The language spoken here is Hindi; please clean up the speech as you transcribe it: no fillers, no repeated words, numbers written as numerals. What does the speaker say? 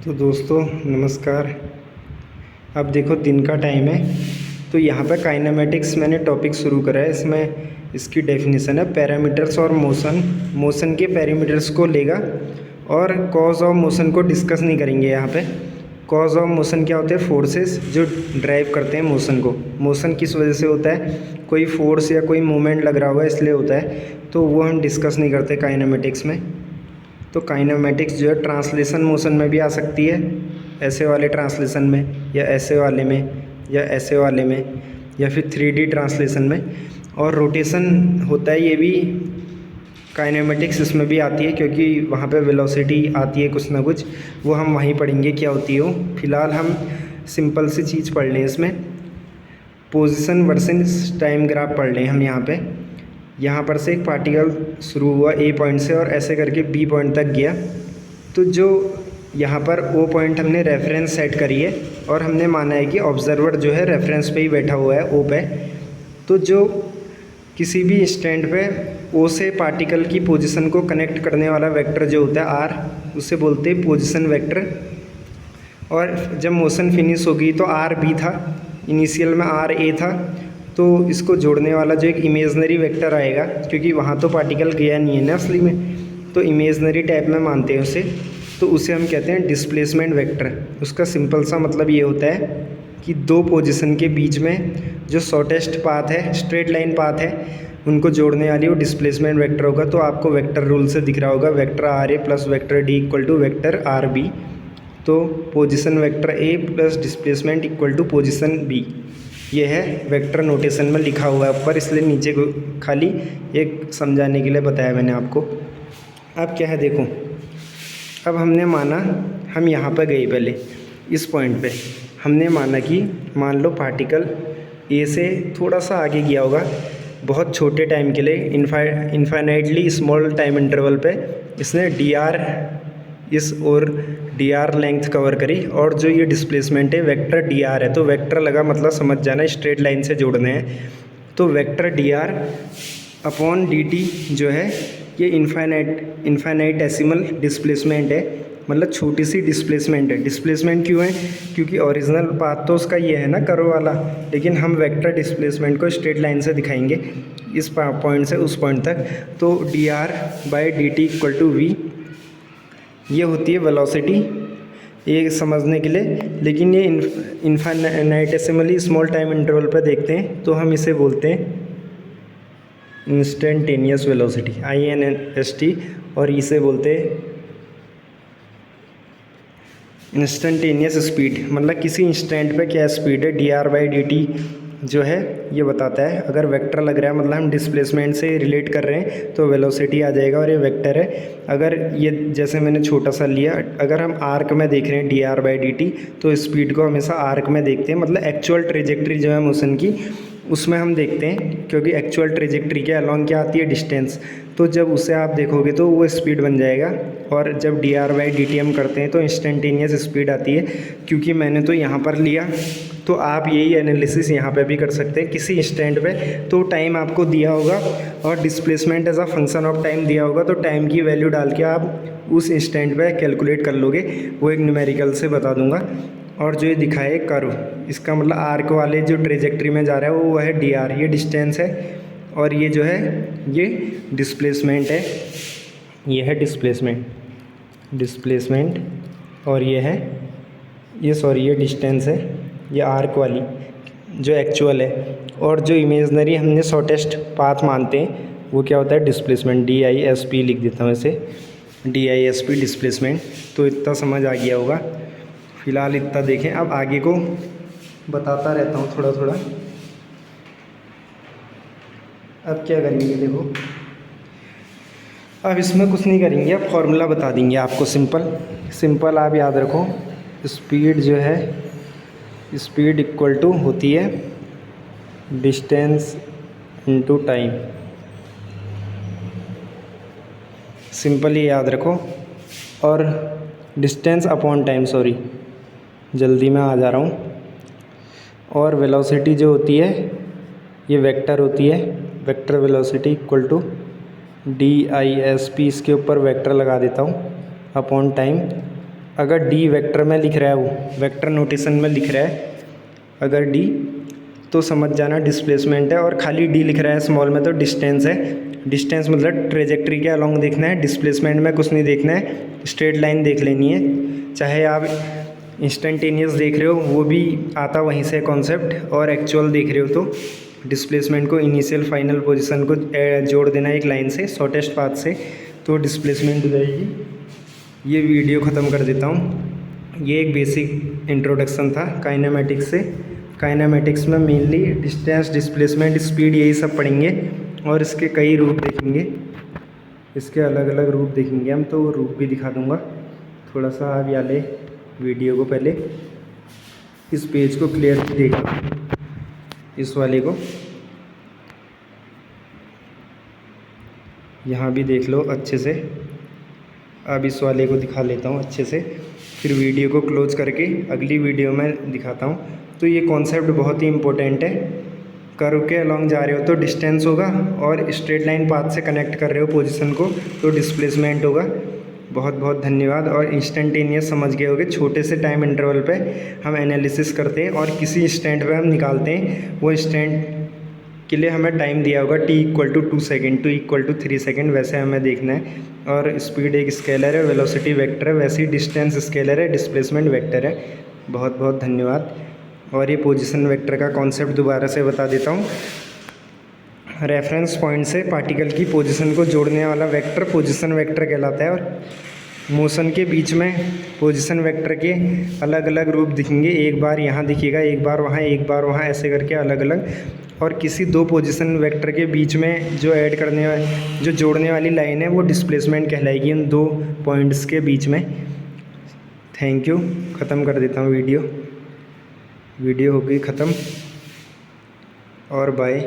तो दोस्तों नमस्कार। अब देखो दिन का टाइम है, तो यहाँ पे काइनेमेटिक्स मैंने टॉपिक शुरू करा है। इसमें इसकी डेफिनेशन है पैरामीटर्स और मोशन के पैरामीटर्स को लेगा और कॉज ऑफ मोशन को डिस्कस नहीं करेंगे। यहाँ पे कॉज ऑफ मोशन क्या होते हैं? फोर्सेस जो ड्राइव करते हैं मोशन को। मोशन किस वजह से होता है? कोई फोर्स या कोई मूवमेंट लग रहा हुआ है इसलिए होता है, तो वो हम डिस्कस नहीं करते काइनेमेटिक्स में। तो काइनेमेटिक्स जो है ट्रांसलेशन मोशन में भी आ सकती है, ऐसे वाले ट्रांसलेशन में या ऐसे वाले में या ऐसे वाले में या फिर 3D ट्रांसलेशन में। और रोटेशन होता है, ये भी काइनेमेटिक्स इसमें भी आती है, क्योंकि वहाँ पे वेलोसिटी आती है कुछ ना कुछ, वो हम वहीं पढ़ेंगे क्या होती है वो। फिलहाल हम सिंपल सी चीज़ पढ़ लें। इसमें पोजीशन वर्सेस टाइम ग्राफ पढ़ लें हम। यहाँ पर से एक पार्टिकल शुरू हुआ ए पॉइंट से और ऐसे करके बी पॉइंट तक गया। तो जो यहाँ पर ओ पॉइंट हमने रेफरेंस सेट करी है और हमने माना है कि ऑब्जर्वर जो है रेफरेंस पे ही बैठा हुआ है, ओ पे। तो जो किसी भी स्टैंड पे ओ से पार्टिकल की पोजीशन को कनेक्ट करने वाला वेक्टर जो होता है आर, उसे बोलते हैं पोजीशन वेक्टर। और जब मोशन फिनिश होगी तो आर बी था, इनिशियल में आर ए था, तो इसको जोड़ने वाला जो एक इमेजनरी वेक्टर आएगा, क्योंकि वहाँ तो पार्टिकल गया नहीं है ना असली में, तो इमेजनरी टाइप में मानते हैं उसे, तो उसे हम कहते हैं डिस्प्लेसमेंट वेक्टर। उसका सिंपल सा मतलब ये होता है कि दो पोजीशन के बीच में जो शॉर्टेस्ट पाथ है, स्ट्रेट लाइन पाथ है, उनको जोड़ने वाली वो डिस्प्लेसमेंट वेक्टर होगा। तो आपको वेक्टर रूल से दिख रहा होगा, vector R A plus vector D equal to vector R B. तो position vector A plus displacement equal to position B, ये है वेक्टर नोटेशन में लिखा हुआ है ऊपर, इसलिए नीचे को खाली एक समझाने के लिए बताया मैंने आपको। अब क्या है देखो, अब हमने माना, हम यहाँ पर गए पहले इस पॉइंट पे, हमने माना कि मान लो पार्टिकल ए से थोड़ा सा आगे गया होगा बहुत छोटे टाइम के लिए, इनफाइनाइटली स्मॉल टाइम इंटरवल पे इसने डी आर इस और डी आर लेंथ कवर करी, और जो ये डिस्प्लेसमेंट है वेक्टर डी आर है। तो वेक्टर लगा मतलब समझ जाना स्ट्रेट लाइन से जोड़ने हैं। तो vector D R upon D T जो है ये इनफाइनाइटेसिमल डिस्प्लेसमेंट है, मतलब छोटी सी डिस्प्लेसमेंट है। डिस्प्लेसमेंट क्यों है? क्योंकि ओरिजिनल पाथ तो उसका ये है ना, कर्व वाला, लेकिन हम वेक्टर डिस्प्लेसमेंट को स्ट्रेट लाइन से दिखाएंगे इस पॉइंट से उस पॉइंट तक। तो d r by d t equal to v, ये होती है वेलोसिटी, ये समझने के लिए। लेकिन ये इनफाइनाइटेसिमली स्मॉल टाइम इंटरवल पर देखते हैं तो हम इसे बोलते हैं इंस्टेंटेनियस वेलोसिटी, INST, और इसे बोलते हैं इंस्टेंटेनियस स्पीड, मतलब किसी इंस्टेंट पे क्या स्पीड है। D r by d T जो है ये बताता है, अगर वेक्टर लग रहा है मतलब हम डिस्प्लेसमेंट से रिलेट कर रहे हैं तो वेलोसिटी आ जाएगा, और ये वेक्टर है। अगर ये जैसे मैंने छोटा सा लिया, अगर हम आर्क में देख रहे हैं D r by d T, तो स्पीड को हमेशा आर्क में देखते हैं, मतलब एक्चुअल ट्रेजेक्ट्री जो है मोशन की उसमें हम देखते हैं, क्योंकि एक्चुअल ट्रेजेक्ट्री के अलॉन्ग क्या आती है? डिस्टेंस। तो जब उसे आप देखोगे तो वो स्पीड बन जाएगा। और जब D r by d T हम करते हैं तो इंस्टेंटेनियस स्पीड आती है। क्योंकि मैंने तो यहाँ पर लिया, तो आप यही एनालिसिस यहाँ पे भी कर सकते हैं। किसी इंस्टेंट पे तो टाइम आपको दिया होगा और displacement as a function of time दिया होगा, तो टाइम की वैल्यू डाल के आप उस इंस्टेंट पे कैलकुलेट कर लोगे, वो एक न्यूमेरिकल से बता दूंगा। और जो ये दिखाए कर्व, इसका मतलब आर्क वाले जो ट्रेजेक्ट्री में जा रहा है वो है डी आर, ये डिस्टेंस है, और ये जो है ये डिस्प्लेसमेंट है, ये है डिस्प्लेसमेंट, और ये है ये डिस्टेंस है, ये आर्क वाली जो एक्चुअल है। और जो इमेजनरी हमने शॉर्टेस्ट पाथ मानते हैं वो क्या होता है? डिस्प्लेसमेंट, DISP लिख देता हूँ इसे, DISP डिस्प्लेसमेंट। तो इतना समझ आ गया होगा, फिलहाल इतना देखें। अब आगे को बताता रहता हूँ थोड़ा थोड़ा। अब क्या करेंगे देखो, अब इसमें कुछ नहीं करेंगे, अब फॉर्मूला बता देंगे आपको। सिंपल आप याद रखो, स्पीड जो है, स्पीड इक्वल टू होती है डिस्टेंस इनटू टाइम। सिंपल ही याद रखो, और डिस्टेंस अपॉन टाइम, सॉरी जल्दी में आ जा रहा हूँ। और वेलोसिटी जो होती है ये वेक्टर होती है, vector velocity equal to DISP, इसके ऊपर वेक्टर लगा देता हूँ, अपॉन टाइम। अगर डी वेक्टर में लिख रहा है, वो वेक्टर नोटेशन में लिख रहा है अगर डी, तो समझ जाना डिस्प्लेसमेंट है। और खाली डी लिख रहा है स्मॉल में तो डिस्टेंस है। डिस्टेंस मतलब ट्रेजेक्ट्री के अलॉन्ग देखना है, डिस्प्लेसमेंट में कुछ नहीं देखना है, स्ट्रेट लाइन देख लेनी है। चाहे आप इंस्टेंटेनियस देख रहे हो वो भी आता वहीं से कॉन्सेप्ट, और एक्चुअल देख रहे हो तो डिस्प्लेसमेंट को इनिशियल फाइनल पोजीशन को जोड़ देना एक लाइन से, शॉर्टेस्ट पाथ से, तो डिस्प्लेसमेंट हो जाएगी। ये वीडियो ख़त्म कर देता हूँ। ये एक बेसिक इंट्रोडक्शन था काइनेमेटिक्स से। काइनेमेटिक्स में मेनली डिस्टेंस, डिस्प्लेसमेंट, स्पीड, यही सब पढ़ेंगे और इसके कई रूप देखेंगे, इसके अलग अलग रूप देखेंगे हम, तो रूप भी दिखा दूँगा। थोड़ा सा आप यहाँ ले वीडियो को पहले इस पेज को क्लियर देखो, इस वाले को यहाँ भी देख लो अच्छे से। अब इस वाले को दिखा लेता हूँ अच्छे से, फिर वीडियो को क्लोज करके अगली वीडियो में दिखाता हूँ। तो ये कॉन्सेप्ट बहुत ही इम्पोर्टेंट है। कर्व के अलॉन्ग जा रहे हो तो डिस्टेंस होगा, और स्ट्रेट लाइन पाथ से कनेक्ट कर रहे हो पोजीशन को तो डिस्प्लेसमेंट होगा। बहुत बहुत धन्यवाद। और इंस्टेंटेनियस समझ गए होगे, छोटे से टाइम इंटरवल पे हम एनालिसिस करते हैं और किसी इंस्टेंट पे हम निकालते हैं। वो इंस्टेंट के लिए हमें टाइम दिया होगा t=2 सेकेंड, t=3 सेकेंड, वैसे हमें देखना है। और स्पीड एक स्केलर है, वेलोसिटी वेक्टर है, वैसे ही डिस्टेंस स्केलर है, डिस्प्लेसमेंट वेक्टर है। बहुत बहुत धन्यवाद। और ये पोजीशन वेक्टर का कॉन्सेप्ट दोबारा से बता देता हूँ। रेफरेंस पॉइंट से पार्टिकल की पोजीशन को जोड़ने वाला वेक्टर पोजीशन वेक्टर कहलाता है। और मोशन के बीच में पोजीशन वेक्टर के अलग अलग रूप दिखेंगे, एक बार यहाँ दिखेगा, एक बार वहाँ, एक बार वहाँ, ऐसे करके अलग अलग। और किसी दो पोजीशन वेक्टर के बीच में जो ऐड करने वाली, जो जोड़ने वाली लाइन है, वो डिस्प्लेसमेंट कहलाएगी उन दो पॉइंट्स के बीच में। Thank you. ख़त्म कर देता हूँ वीडियो हो गई ख़त्म, और बाय।